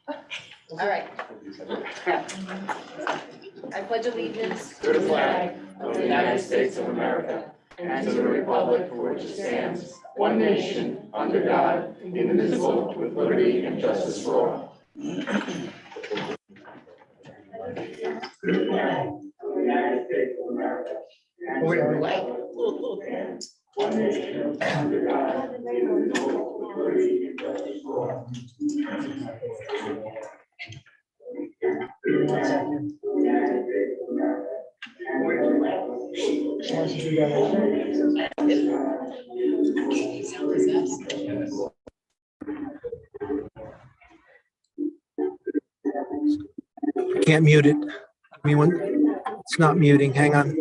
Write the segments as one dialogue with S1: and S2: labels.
S1: All right. I pledge allegiance
S2: To the flag of the United States of America and to the republic for which it stands, one nation, under God, indivisible, with liberty and justice for all. United States of America. One nation, under God, indivisible, with liberty and justice for all.
S3: Can't mute it. I mean, when it's not muting, hang on.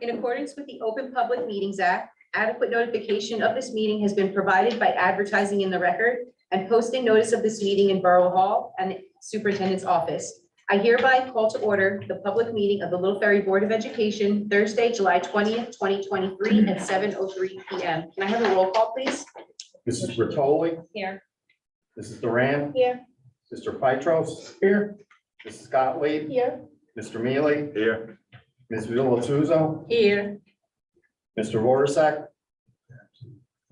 S1: In accordance with the Open Public Meetings Act, adequate notification of this meeting has been provided by advertising in the record and posting notice of this meeting in Borough Hall and the Superintendent's office. I hereby call to order the public meeting of the Little Ferry Board of Education, Thursday, July 20th, 2023 at 7:03 p.m. Can I have a roll call, please?
S2: Mrs. Bertoli.
S1: Here.
S2: Mrs. Duran.
S1: Here.
S2: Mr. Petros. Here. Mrs. Gottlieb.
S1: Here.
S2: Mr. Mealy. Here. Ms. Villatuzzo.
S1: Here.
S2: Mr. Voracek.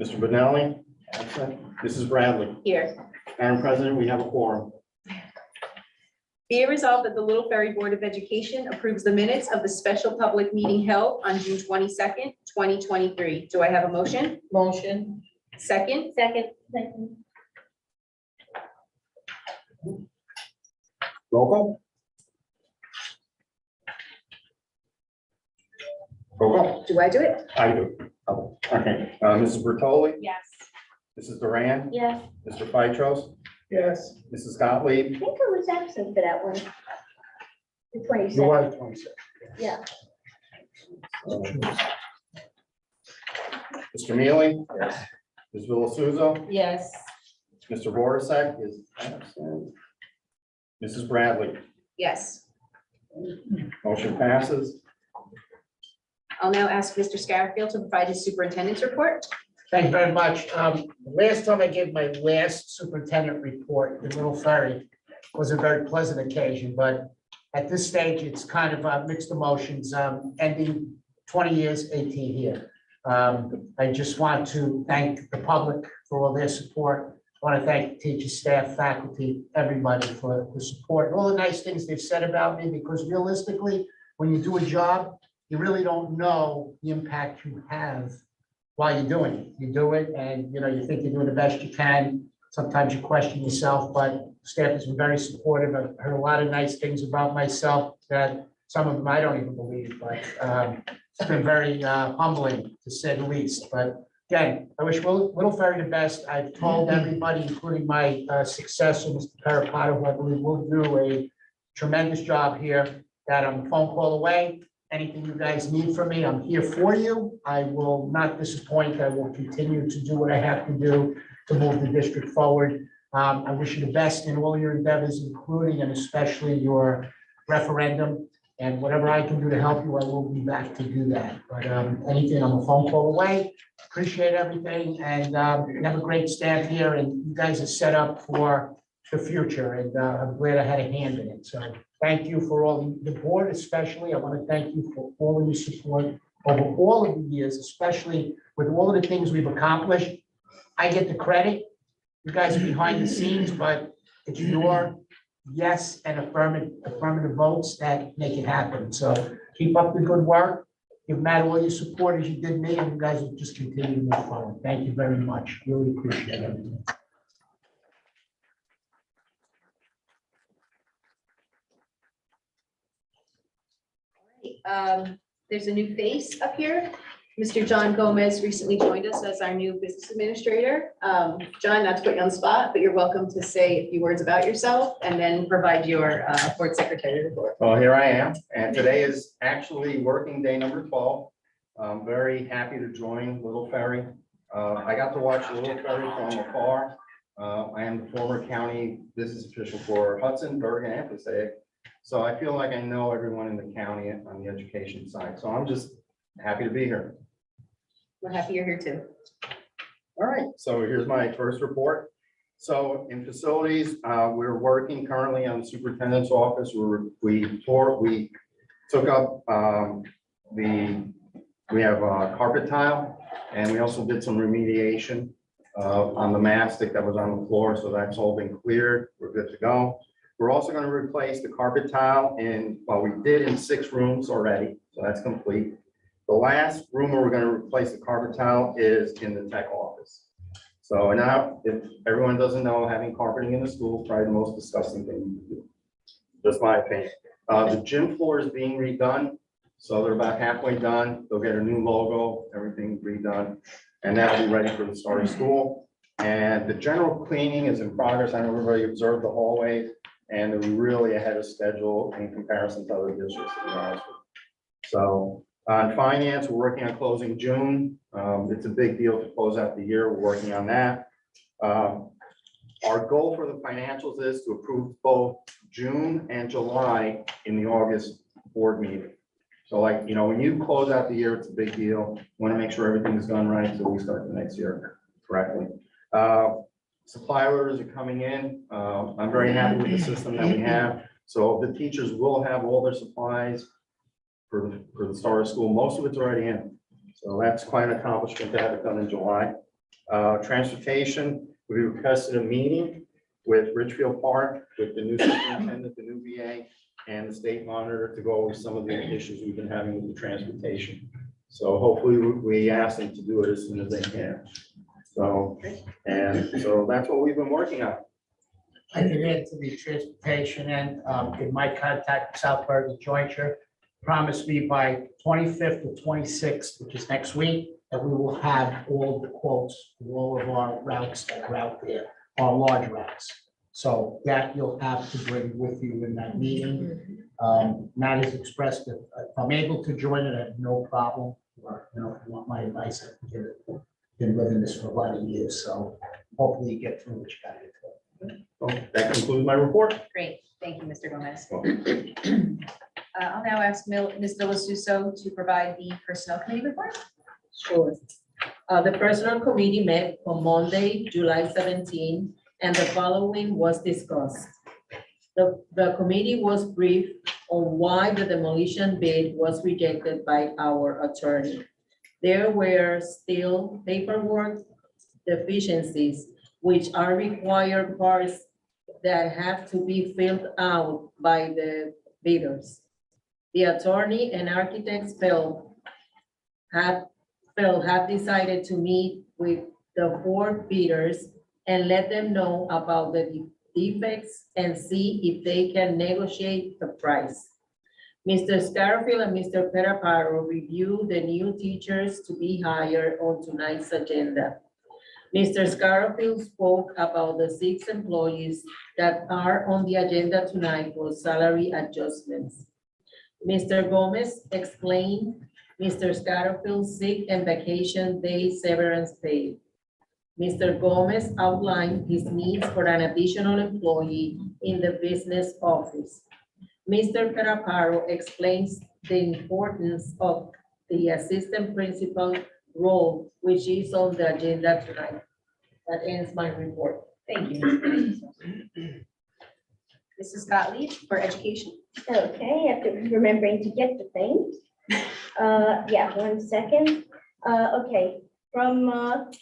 S2: Mr. Benelli. Absent. Mrs. Bradley.
S1: Here.
S2: Madam President, we have a quorum.
S1: Be it resolved that the Little Ferry Board of Education approves the minutes of the special public meeting held on June 22nd, 2023. Do I have a motion?
S4: Motion.
S1: Second?
S4: Second.
S2: Roll call. Roll call.
S1: Do I do it?
S2: I do. Oh, okay. Mrs. Bertoli.
S4: Yes.
S2: Mrs. Duran.
S4: Yes.
S2: Mr. Petros. Yes. Mrs. Gottlieb.
S4: I think I was absent for that one. The 27th.
S2: You are 26.
S4: Yeah.
S2: Mr. Mealy. Yes. Ms. Villatuzzo.
S4: Yes.
S2: Mr. Voracek is absent. Mrs. Bradley.
S1: Yes.
S2: Motion passes.
S1: I'll now ask Mr. Scatterfield to provide his superintendent's report.
S5: Thank you very much. Last time I gave my last superintendent report in Little Ferry was a very pleasant occasion, but at this stage, it's kind of mixed emotions, ending 20 years, 18 here. I just want to thank the public for all their support. I want to thank teachers, staff, faculty, everybody for the support, and all the nice things they've said about me, because realistically, when you do a job, you really don't know the impact you have while you're doing it. You do it and, you know, you think you're doing the best you can. Sometimes you question yourself, but staff has been very supportive. I've heard a lot of nice things about myself that some of them I don't even believe, but it's been very humbling to say the least. But again, I wish Little Ferry the best. I've told everybody, including my successor, Mr. Parapato, who I believe will do a tremendous job here, that I'm a phone call away. Anything you guys need from me, I'm here for you. I will not disappoint. I will continue to do what I have to do to move the district forward. I wish you the best in all your endeavors, including and especially your referendum. And whatever I can do to help you, I will be back to do that. But anything, I'm a phone call away. Appreciate everything, and you have a great staff here, and you guys are set up for the future. And I'm glad I had a hand in it. So thank you for all the board, especially. I want to thank you for all of your support over all of the years, especially with all of the things we've accomplished. I get the credit. You guys are behind the scenes, but it's your yes and affirmative votes that make it happen. So keep up the good work. Give Matt all your support as you did me, and you guys will just continue to move forward. Thank you very much. Really appreciate everything.
S1: There's a new face up here. Mr. John Gomez recently joined us as our new business administrator. John, not to put you on the spot, but you're welcome to say a few words about yourself and then provide your board secretary report.
S2: Well, here I am, and today is actually working day number 12. I'm very happy to join Little Ferry. I got to watch Little Ferry from afar. I am the former county business official for Hudson, Bergen, and Passaic. So I feel like I know everyone in the county on the education side. So I'm just happy to be here.
S1: We're happy you're here too.
S2: All right, so here's my first report. So in facilities, we're working currently on the superintendent's office. We took up we have carpet tile, and we also did some remediation on the mastic that was on the floor. So that's all been cleared. We're good to go. We're also going to replace the carpet tile we did in 6 rooms already. So that's complete. The last room where we're going to replace the carpet tile is in the tech office. So now, if everyone doesn't know, having carpeting in the school is probably the most disgusting thing you can do. Just my opinion. The gym floor is being redone. So they're about halfway done. They'll get a new logo, everything redone, and that'll be ready for the start of school. And the general cleaning is in progress. I know everybody observed the hallways, and they're really ahead of schedule in comparison to other districts, to be honest with you. So on finance, we're working on closing June. It's a big deal to close out the year. We're working on that. Our goal for the financials is to approve both June and July in the August board meeting. So when you close out the year, it's a big deal. You want to make sure everything is done right so we start the next year correctly. Supply orders are coming in. I'm very happy with the system that we have. So the teachers will have all their supplies for the start of school. Most of it's already in. So that's quite an accomplishment to have it done in July. Transportation, we requested a meeting with Richfield Park, with the new superintendent, the new VA, and the state monitor to go over some of the issues we've been having with the transportation. So hopefully we ask them to do it as soon as they can. So that's what we've been working on.
S5: I can add to the transportation and in my contact with South Bergen Jointure, promised me by 25th to 26th, which is next week, that we will have all the quotes for all of our routes that are out there, our large routes. So that you'll have to bring with you in that meeting. Matt has expressed that if I'm able to join it, I have no problem. Or, if you want my advice, I can give it. Been living this for a lot of years, so hopefully you get through what you got to do.
S2: So that concludes my report.
S1: Great. Thank you, Mr. Gomez. I'll now ask Ms. Villasuso to provide the personnel committee report.
S6: Sure. The personnel committee met on Monday, July 17, and the following was discussed. The committee was briefed on why the demolition bid was rejected by our attorney. There were still paperwork deficiencies, which are required parts that have to be filled out by the bidders. The attorney and architects have decided to meet with the 4 bidders and let them know about the defects and see if they can negotiate the price. Mr. Scarfield and Mr. Peraparo reviewed the new teachers to be hired on tonight's agenda. Mr. Scarfield spoke about the 6 employees that are on the agenda tonight for salary adjustments. Mr. Gomez explained Mr. Scarfield's sick and vacation day severance pay. Mr. Gomez outlined his needs for an additional employee in the business office. Mr. Peraparo explains the importance of the assistant principal role, which is on the agenda tonight. That ends my report.
S1: Thank you. Mrs. Gottlieb for education.
S4: Okay, after remembering to get the thing. Yeah, 1 second. Okay, from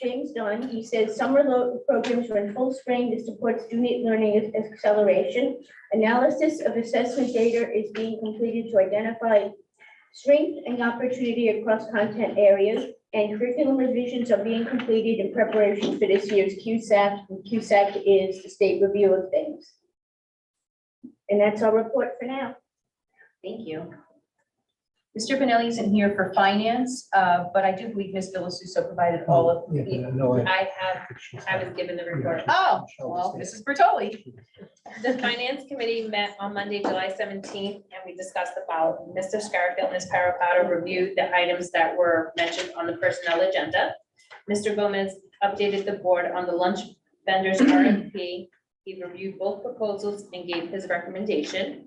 S4: James Dunn, he says summer programs run full spring to support student learning acceleration. Analysis of assessment data is being completed to identify strength and opportunity across content areas, and curriculum revisions are being completed in preparation for this year's QSAC. And QSAC is the state review of things. And that's our report for now.
S1: Thank you. Mr. Benelli isn't here for finance, but I do believe Ms. Delasuso provided all of
S3: Yeah,
S1: the.
S3: but I know
S7: I was given the report.
S1: Oh, well, Mrs. Bertoli.
S7: The finance committee met on Monday, July 17th, and we discussed about Mr. Scarfield and Ms. Parapato reviewed the items that were mentioned on the personnel agenda. Mr. Gomez updated the board on the lunch vendors RFP. He reviewed both proposals and gave his recommendation.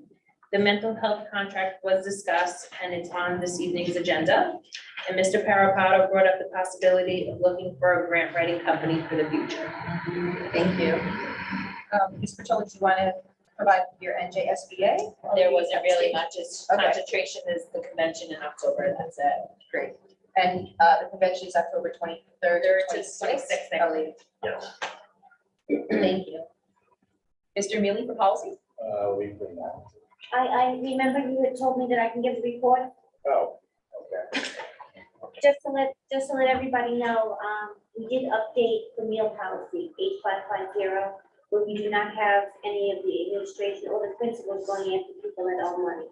S7: The mental health contract was discussed and it's on this evening's agenda. And Mr. Parapato brought up the possibility of looking for a grant writing company for the future.
S1: Thank you. Ms. Bertoli, do you want to provide your NJSBA?
S7: There wasn't really much, it's
S1: Okay.
S7: concentration is the convention in October, that's it.
S1: Great. And the convention is October 23rd
S7: Third
S1: to
S7: to
S1: 26th,
S7: 26th,
S1: I believe.
S8: Yes.
S1: Thank you. Mr. Mealy for policy?
S8: We bring that.
S4: I remember you had told me that I can give the report.
S8: Oh, okay.
S4: Just to let everybody know, we did update the meal policy, 8550, where we do not have any of the administration or the principals going after people that owe money.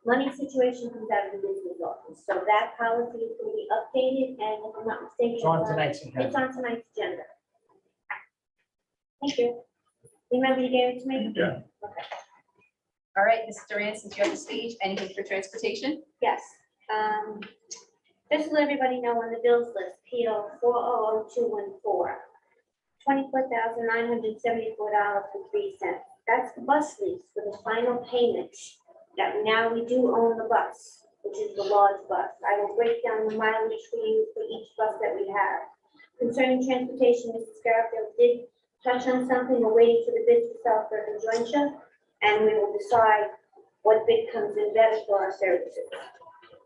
S4: Money situation comes out of the business office, so that policy is going to be updated, and if I'm not mistaken.
S5: It's on tonight's agenda.
S4: It's on tonight's agenda. Thank you. Remember you gave it to me?
S8: Yeah.
S4: Okay.
S1: All right, Mrs. Duran, since you have the stage, anything for transportation?
S4: Yes, just to let everybody know on the bills list, PO 400214, $24,974.03. That's the bus lease for the final payment, that now we do own the bus, which is the large bus. I will break down the mileage for you for each bus that we have. Concerning transportation, Mrs. Garfield did touch on something. We're waiting for the bid for South Bergen Jointure, and we will decide what bid comes in better for our services.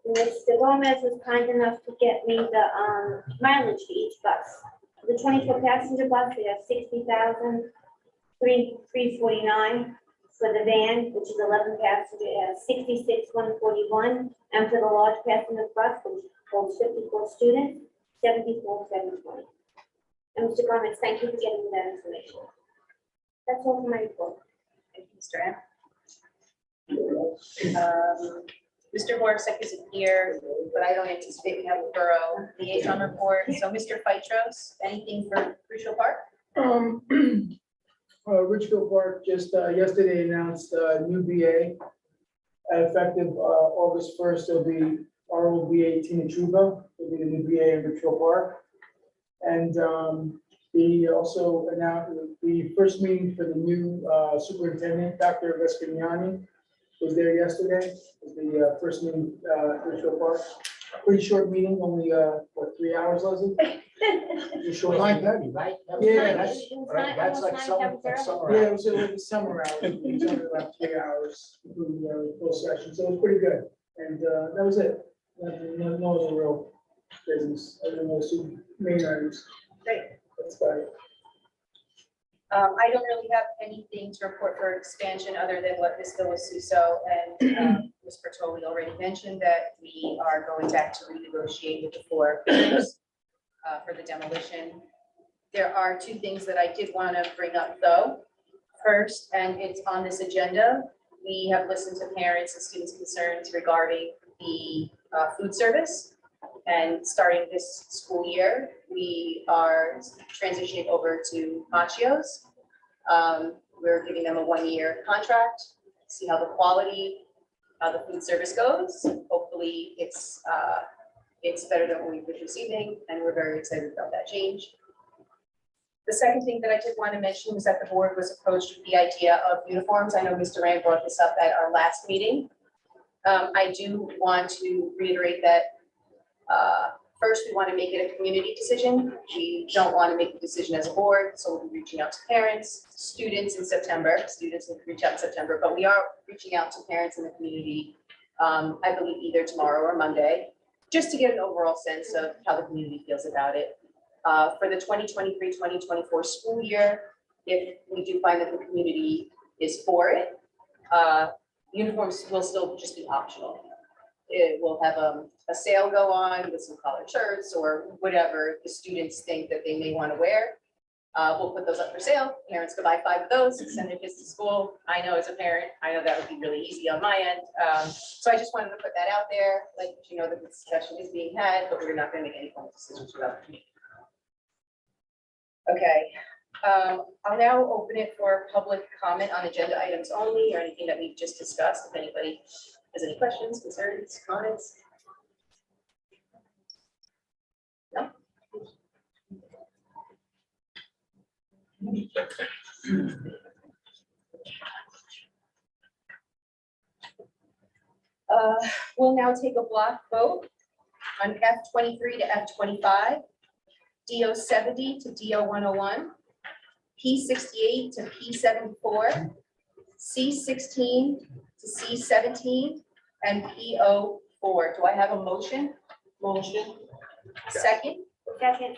S4: Mr. Gomez was kind enough to get me the mileage for each bus. The 24 passenger bus, we have 60,349. For the van, which is 11 passenger, it has 66,141. And for the large passenger bus, which holds 54 students, 74,720. And Mr. Gomez, thank you for getting me that information. That's all for my report.
S1: Thank you, Mr. M. Mr. Borsek isn't here, but I don't anticipate we have a borough liaison report. So Mr. Phytros, anything for Crucial Park?
S9: Richfield Park just yesterday announced a new BA. Effective August 1st, there'll be ROBA Tina Truba, will be the new BA in Richfield Park. And he also announced the first meeting for the new superintendent, Dr. Vescagnani, was there yesterday. Was the first meeting at Richfield Park. Pretty short meeting, only 3 hours, Leslie? Just short.
S5: 9:30, right?
S9: Yeah,
S5: That's like summer.
S9: Yeah, it was like the summer hours, it was only about 3 hours, including the full session, so it was pretty good. And that was it. No other real business, other than those two main items.
S1: Great.
S9: That's about it.
S1: I don't really have anything to report for expansion other than what Ms. Delasuso and Ms. Bertoli already mentioned, that we are going back to renegotiate with the four bidders for the demolition. There are two things that I did want to bring up though. First, and it's on this agenda, we have listened to parents and students' concerns regarding the food service. And starting this school year, we are transitioning over to Machio's. We're giving them a 1-year contract, see how the quality of the food service goes. Hopefully it's better than what we've been receiving, and we're very excited about that change. The second thing that I did want to mention was that the board was approached with the idea of uniforms. I know Mr. Rand brought this up at our last meeting. I do want to reiterate that first, we want to make it a community decision. We don't want to make the decision as a board, so we'll be reaching out to parents, students in September. Students will reach out in September, but we are reaching out to parents in the community, I believe either tomorrow or Monday, just to get an overall sense of how the community feels about it. For the 2023-2024 school year, if we do find that the community is for it, uniforms will still just be optional. It will have a sale go on with some collared shirts or whatever the students think that they may want to wear. We'll put those up for sale. Parents could buy 5 of those, send their kids to school. I know as a parent, I know that would be really easy on my end. So I just wanted to put that out there, like, you know, that the discussion is being had, but we're not gonna make any final decisions without the committee. Okay, I'll now open it for public comment on agenda items only, or anything that we've just discussed. If anybody has any questions, concerns, comments? No? We'll now take a block vote on F23 to F25, DO 70 to DO 101, P68 to P74, C16 to C17, and PO4. Do I have a motion? Motion. Second?
S4: Second.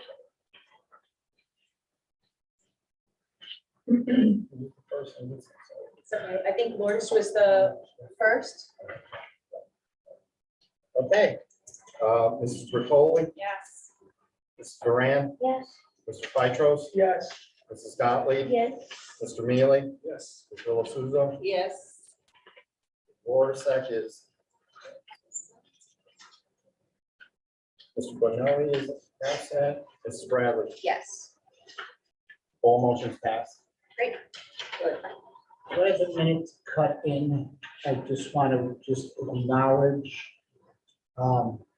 S1: So I think Lourdes was the first.
S2: Okay, Mrs. Bertoli,
S7: Yes.
S2: Mrs. Duran,
S4: Yes.
S2: Mr. Phytros,
S9: Yes.
S2: Mrs. Gottlieb,
S4: Yes.
S2: Mr. Mealy,
S9: Yes.
S2: Mr. Delasuza,
S6: Yes.
S2: Borisek is. Mr. Bonelli is absent, Mrs. Bradley,
S1: Yes.
S2: all motions passed.
S5: What is a minute cut in? I just want to just acknowledge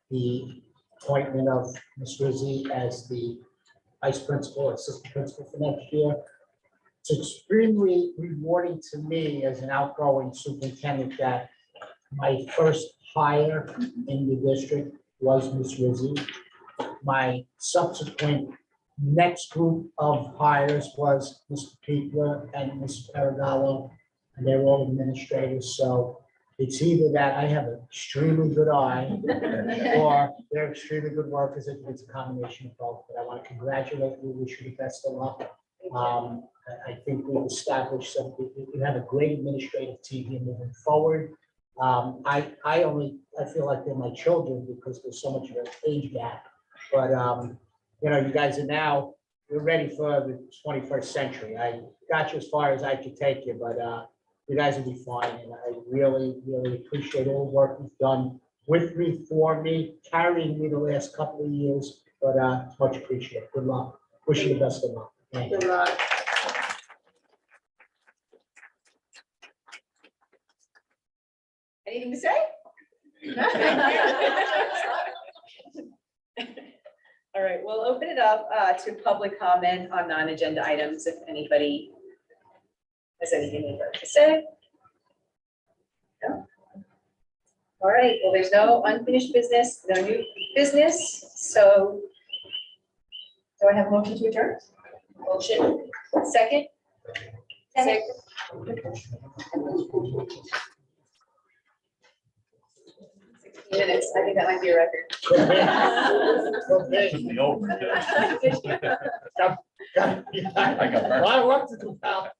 S5: the appointment of Ms. Rizzi as the vice principal, assistant principal for next year. It's extremely rewarding to me as an outgoing superintendent that my first hire in the district was Ms. Rizzi. My subsequent next group of hires was Mr. Piekler and Ms. Paragallo, and they're all administrators, so it's either that I have an extremely good eye or they're extremely good workers. I think it's a combination of both, but I want to congratulate you, wish you the best of luck. I think we've established something, we have a great administrative team here moving forward. I feel like they're my children because there's so much of an age gap, but you know, you guys are now, you're ready for the 21st century. I got you as far as I could take you, but you guys will be fine. And I really, really appreciate all the work you've done with me, for me, carrying me the last couple of years, but it's much appreciated. Good luck. Wish you the best of luck. Thank you.
S1: Good luck. Anything to say? All right, we'll open it up to public comment on non-agenda items if anybody has anything they'd like to say. No? All right, well, there's no unfinished business, no new business, so do I have a motion to adjourn? Motion. Second? Second. 16 minutes, I think that might be a record.
S5: Okay.
S8: The old.
S5: I got work to do now.